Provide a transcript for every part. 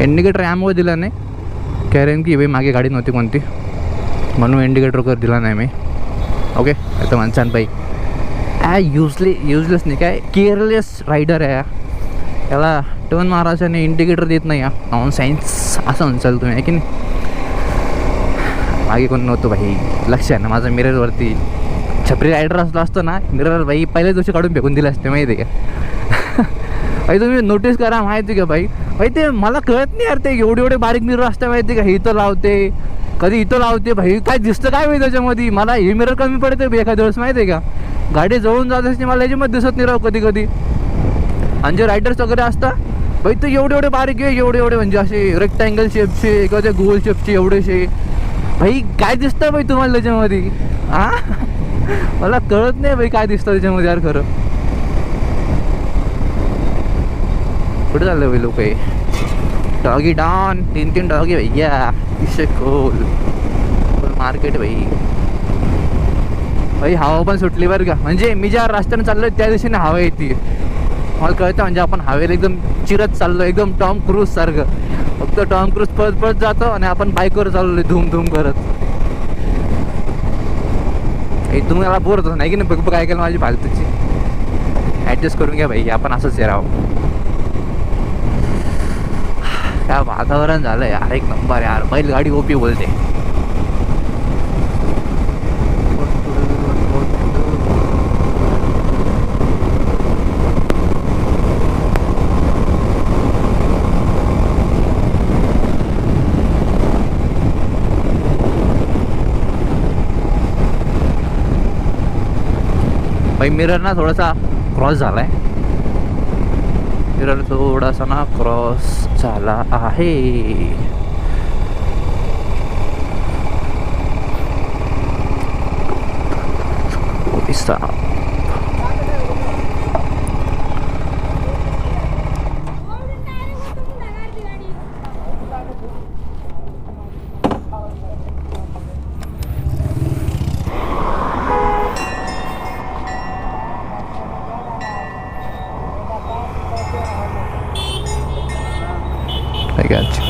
Indicator यामुळे दिला नाही कारण की भाई मागे गाडी नव्हती कोणती, म्हणून इंडिकेटर वगैरे दिला नाही मी. ओके, आता माणसान बाई युजलेस नाही काय, केअरलेस रायडर आहे. याला टर्न मारायच्याने इंडिकेटर देत नाही. नॉन सायन्स असं म्हणसाल तुम्ही, आहे की नाही. मागे कोण नव्हतं भाई, लक्ष आहे ना माझं मिररवरती. छपरी रायडर असला असतो ना, मिरर भाई पहिल्या दिवशी काढून फेकून दिलं असते, माहिती आहे का. भाई तुम्ही नोटीस करा, माहिती का भाई. भाई ते मला कळत नाही यार, ते एवढे बारीक मिरर असतं माहिती का. हे इथं लावते, कधी इथं लावते भाई, काय दिसतं काय माहिती त्याच्यामध्ये. मला हे मिरर कमी पडते एखाद्या वेळेस, माहिती आहे का. गाडी जवळून जात असते, मला याच्यामध्ये दिसत नाही राव कधी. आणि जे रायडर्स वगैरे असतात भाई, ते एवढे बारीक आहे, एवढे म्हणजे असे रेक्टँगल शेपचे किंवा ते गोल शेपचे एवढेसे. भाई काय दिसतं भाई तुम्हाला त्याच्यामध्ये. मला कळत नाही भाई काय दिसतं त्याच्यामध्ये यार खरं. कुठे चाललं भाई लोक. डॉगी डॉन, 3 डॉगी भैया, इशे खोल मार्केट भाई. हवा पण सुटली बरं का. म्हणजे मी ज्या रस्त्याने चाललोय त्या दिशेने हवा येते, मला कळतं. म्हणजे आपण हवेला एकदम चिरत चाललो, एकदम टॉम क्रूज सारखं. फक्त टॉम क्रूज पळत जातो आणि आपण बाईकवर चाललोय धूम करत. तुम्ही मला बोर होतो नाही की नाही. बघ काय केलं माझी फालतूची. ॲडजस्ट करून घ्या भाई, आपण असंच राहू. काय वातावरण झालं यार, एक नंबर यार. बैलगाडी ओपी बोलते. भाई मिरर ना थोडासा क्रॉस झाला आहे. मिरर थोडासा ना क्रॉस झाला आहे. I got you.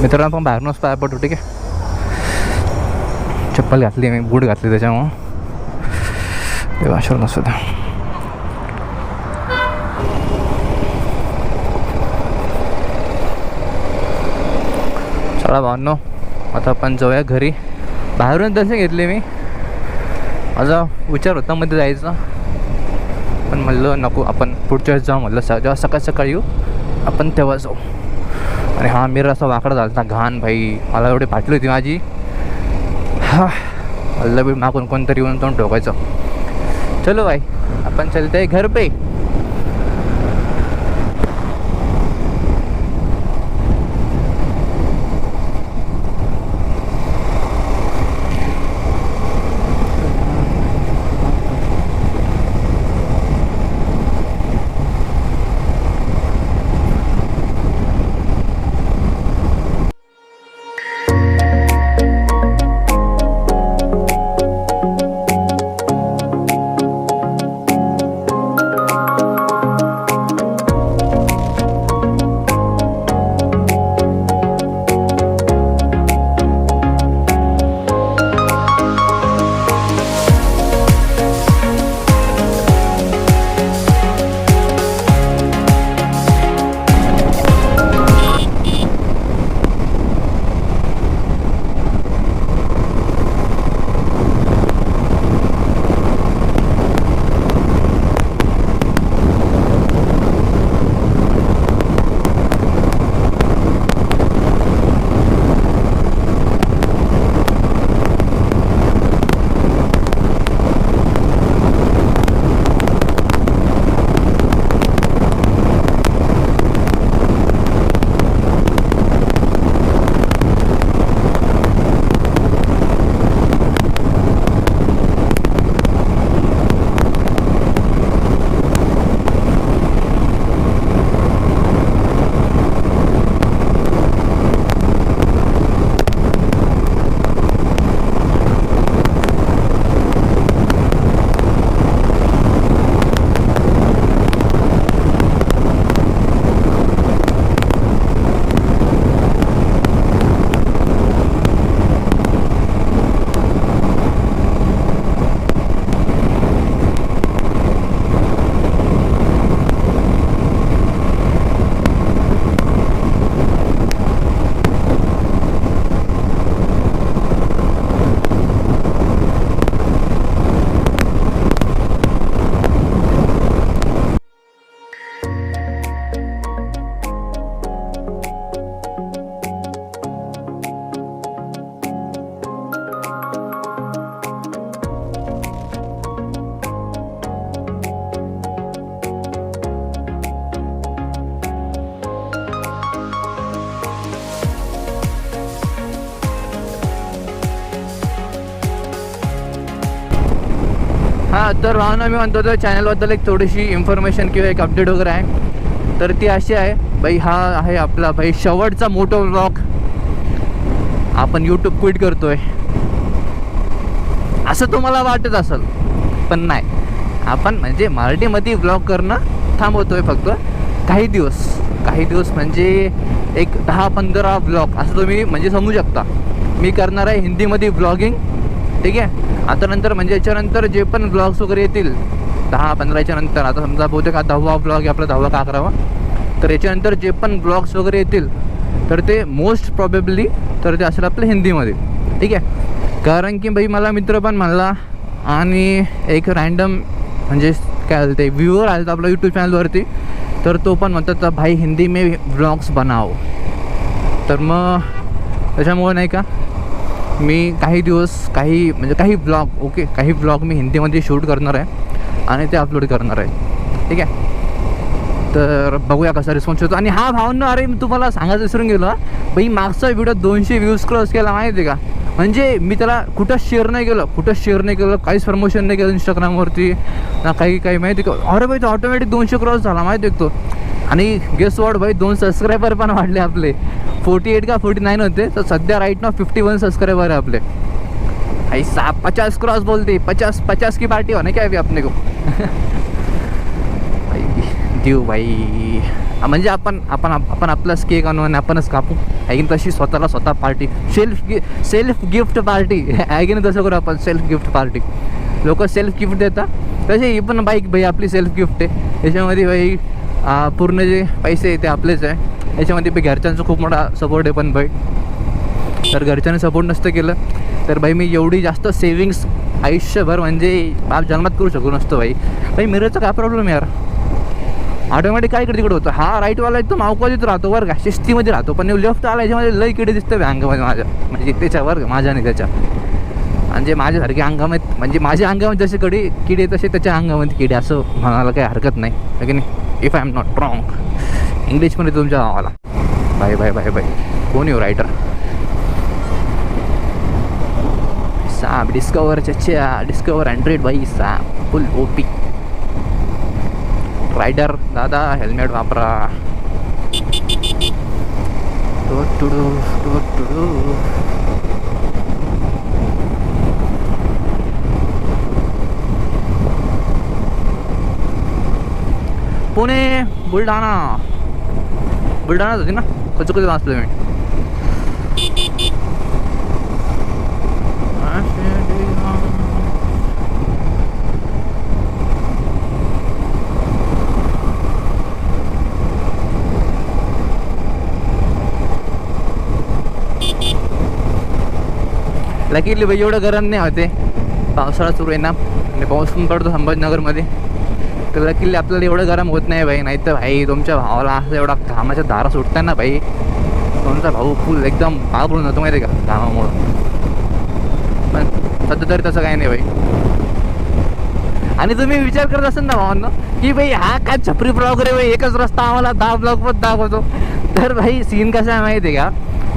मित्रांनो आपण बाहेरूनच पाय पडतो, ठीक आहे. चप्पल घातली मी, बूट घातली त्याच्यामुळं ते वाशर नसतं. चला भावनो, आता आपण जाऊया घरी. बाहेरून दर्शन घेतले मी. माझा विचार होता मध्ये जायचा, पण म्हणलं नको, आपण पुढच्या वेळेस जाऊ. म्हणलं जेव्हा सकाळी येऊ आपण तेव्हा जाऊ. आणि हा मिरर असा वाकडा झाला ना, घाण भाई. मला एवढी फाटली होती माझी. म्हणलं बी मागून कोणतरी येऊन तोंड ठोकायचं. चलो भाई, आपण चलते घर पे. तर भावना मी म्हणतो तर चॅनलबद्दल एक थोडीशी इन्फॉर्मेशन किंवा एक अपडेट वगैरे आहे. तर ती अशी आहे भाई, हा आहे आपला भाई शेवटचा मोठा व्लॉग. आपण यूट्यूब क्विट करतोय असं तुम्हाला वाटत असेल, पण नाही. आपण म्हणजे मराठीमध्ये व्लॉग करणं थांबवतोय फक्त काही दिवस म्हणजे एक 10-15 व्लॉग असं तुम्ही म्हणजे समजू शकता. मी करणार आहे हिंदीमध्ये व्लॉगिंग, ठीक आहे. आता नंतर म्हणजे याच्यानंतर जे पण व्लॉग्स वगैरे येतील 10-15च्या नंतर, आता समजा बहुतेक हा 10वा व्लॉग आहे आपला, 10वा का 11वा, तर याच्यानंतर जे पण ब्लॉग्स वगैरे येतील तर ते मोस्ट प्रॉबेबली तर ते असेल आपलं हिंदीमध्ये, ठीक आहे. कारण की भाई मला मित्र पण म्हणला आणि एक रँडम म्हणजे काय ते व्ह्यूअर आलं आपलं यूट्यूब चॅनलवरती, तर तो पण म्हणतात तर भाई हिंदी में व्लॉग्स बनाओ. तर मग त्याच्यामुळं नाही का मी काही व्लॉग मी हिंदीमध्ये शूट करणार आहे आणि ते अपलोड करणार आहे, ठीक आहे. तर बघूया कसा रिस्पॉन्स होतो. आणि हा भावना, अरे मी तुम्हाला सांगायचं विसरून गेलो भाई, मागचा व्हिडिओ 200 व्ह्यूज क्रॉस केला माहिती आहे का. म्हणजे मी त्याला कुठं शेअर नाही केलं, काहीच प्रमोशन नाही केलं इंस्टाग्रामवरती ना काही माहिती का. अरे भाई तो ऑटोमॅटिक 200 क्रॉस झाला माहिती आहे तो. आणि गेस वॉट भाई 2 सबस्क्रायबर पण वाढले आपले. 48 का 49 होते, तर सध्या राईट ना 51 सबस्क्रायबर आहे आपले. ऐसा 50 क्रॉस बोलते, 50 की पार्टी होने क्या अभी अपने को. देऊ भाई, म्हणजे आपण आपलाच केक आणू आणि आपणच कापू आहे की तशी स्वतः पार्टी, सेल्फ गिफ्ट पार्टी आहे की नाही. तसं करू आपण, सेल्फ गिफ्ट पार्टी. लोक सेल्फ गिफ्ट देतात तसे ही पण बाईक भाई आपली सेल्फ गिफ्ट आहे. याच्यामध्ये भाई पूर्ण जे पैसे ते आपलेच आहे. याच्यामध्ये भाई घरच्यांचा खूप मोठा सपोर्ट आहे पण भाई. तर घरच्यांनी सपोर्ट नसतं केलं तर भाई मी एवढी जास्त सेविंग्स आयुष्यभर म्हणजे बाप जन्मात करू शकू नसतो भाई. मिररचा काय प्रॉब्लेम यार, ऑटोमॅटिक काय इकडे तिकडे होतं. हा राईटवाला एकदम अवकाळीत राहतो बरं का, शिस्तीमध्ये राहतो, पण लेफ्ट आला याच्यामध्ये लई किडे दिसतं अंगामध्ये माझ्या, म्हणजे त्याच्यावर माझ्या आणि त्याच्या. म्हणजे माझ्यासारखे अंगामध्ये, म्हणजे माझ्या अंगामध्ये जसे किडे तसे त्याच्या अंगामध्ये किडे, असं म्हणायला काही हरकत नाही की नाही. If I am not wrong इंग्लिशमध्ये तुमच्या गावाला. बाय कोण येऊ रायटर साब डिस्कवर चच्चा, डिस्कवर 100 भाई साब फुल ओपी. रायडर दादा हेल्मेट वापरा. पुणे बुलढाणा होती ना, कधी वाचलं मी. लकीली भाई एवढं गरम नाही होते, पावसाळा सुरू आहे ना आणि पाऊस पण पडतो संभाजीनगरमध्ये, तर लकीली आपल्याला एवढं गरम होत नाही भाई. नाही तर भाई तुमच्या भावाला असं एवढा घामाच्या धारा सुटतात ना भाई, तुमचा भाऊ फुल एकदम पागळून जातो माहिती आहे का घामामुळं. पण सध्या तरी तसं काही नाही भाई. आणि तुम्ही विचार करत असाल ना भावांना की भाई हा काय छपरी ब्लॉग रे भाई, एकच रस्ता आम्हाला 10 ब्लॉग पण दाखवतो. तर भाई सीन कसा आहे माहिती आहे का,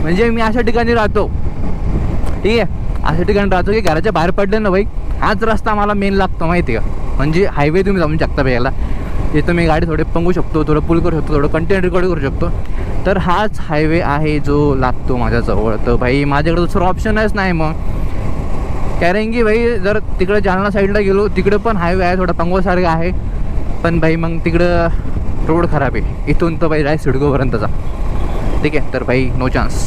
म्हणजे मी अशा ठिकाणी राहतो, ठीक आहे, अशा ठिकाणी राहतो की घराच्या बाहेर पडले ना भाई हाच रस्ता मला मेन लागतो माहिती आहे का. म्हणजे हायवे तुम्ही जाऊन शकता भाई याला, जिथं मी गाडी थोडे पंगू शकतो, थोडं पुल करू शकतो, थोडं कंटेंट रेकॉर्ड करू शकतो. तर हाच हायवे आहे जो लागतो माझ्याजवळ. तर भाई माझ्याकडे दुसरं ऑप्शनच नाही मग, कारण की भाई जर तिकडे जालना साईडला गेलो तिकडे पण हायवे आहे, थोडा पंगवासारखा आहे, पण भाई मग तिकडं रोड खराब आहे. इथून तर भाई राय सिडकोपर्यंतचा, ठीक आहे. तर भाई नो चान्स,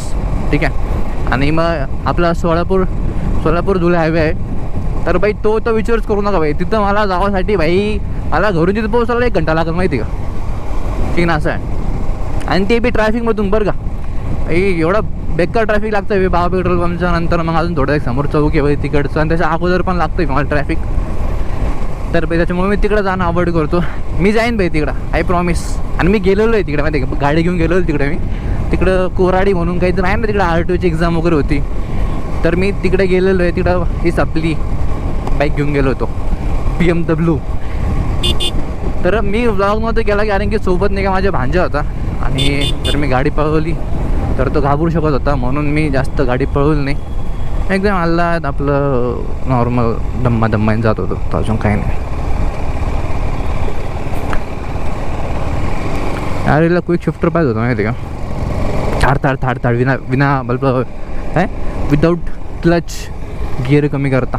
ठीक आहे. आणि मग आपला सोलापूर धुळे हायवे आहे, तर भाई तो तर विचारच करू नका भाई. तिथं मला जाण्यासाठी भाई मला घरून तिथं पोहोचायला 1 घंटा लागेल माहिती का, ठीक ना, असं आहे. आणि ते बी ट्रॅफिकमधून बरं का भाई, एवढा बेकार ट्रॅफिक लागतं भाई. बाबा पेट्रोल पंपच्या नंतर मग अजून थोडं एक समोर चौक आहे भाई तिकडचं, आणि त्याच्या अगोदर पण लागतं मला ट्रॅफिक. तर भाई त्याच्यामुळे मी तिकडं जाणं अवॉइड करतो. मी जाईन भाई तिकडं, आय प्रॉमिस. आणि मी गेलेलो आहे तिकडे माहिती आहे का, गाडी घेऊन गेलेलो तिकडे मी. तिकडं कोराडी म्हणून काहीतरी आहे ना तिकडं, RTOची एक्झाम वगैरे होती, तर मी तिकडे गेलेलो आहे. तिकडं हीच आपली बाईक घेऊन गेलो होतो, BMW. तर मी व्लॉग नव्हतं केला कारण की सोबत नाही का माझ्या भांजा होता, आणि जर मी गाडी पळवली तर तो घाबरू शकत होता, म्हणून मी जास्त गाडी पळवली नाही. एकदम आल्हाद आपलं नॉर्मल दम्माने जात होतो, तर अजून काही नाही. यारीला क्विक शिफ्टर पाहिजे होतं माहिती का, थाड विना बल्ब काय विदाऊट क्लच गिअर कमी करता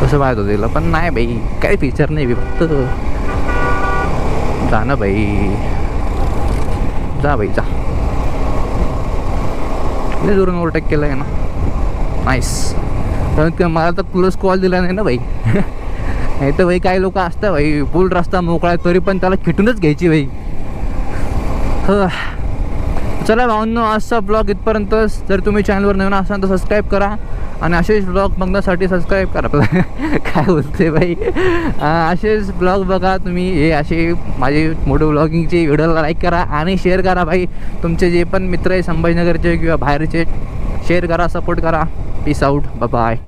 तसं पाहिजे होतं तिला, पण नाही बाई, काही फीचर नाही, फक्त जा ना बाई, जा बाई जा. लय जोरान ओव्हरटेक केलं आहे ना, नाईस. कारण मला तर क्लोज कॉल दिला नाही ना बाई. नाही तर बाई काही लोक असतात बाई, फुल रस्ता मोकळा आहे तरी पण त्याला खिटूनच घ्यायची बाई. चला भावनो, आजचा ब्लॉग इथपर्यंतच. जर तुम्ही चॅनलवर नवीन असाल तर सबस्क्राईब करा, आणि असेच ब्लॉग बघण्यासाठी सबस्क्राईब करा. काय बोलते बाई, असेच ब्लॉग बघा तुम्ही, हे असे माझे मोठे ब्लॉगिंगचे व्हिडिओला लाईक करा आणि शेअर करा भाई. तुमचे जे पण मित्र आहे संभाजीनगरचे किंवा बाहेरचे, शेअर करा, सपोर्ट करा. Peace out, bye bye.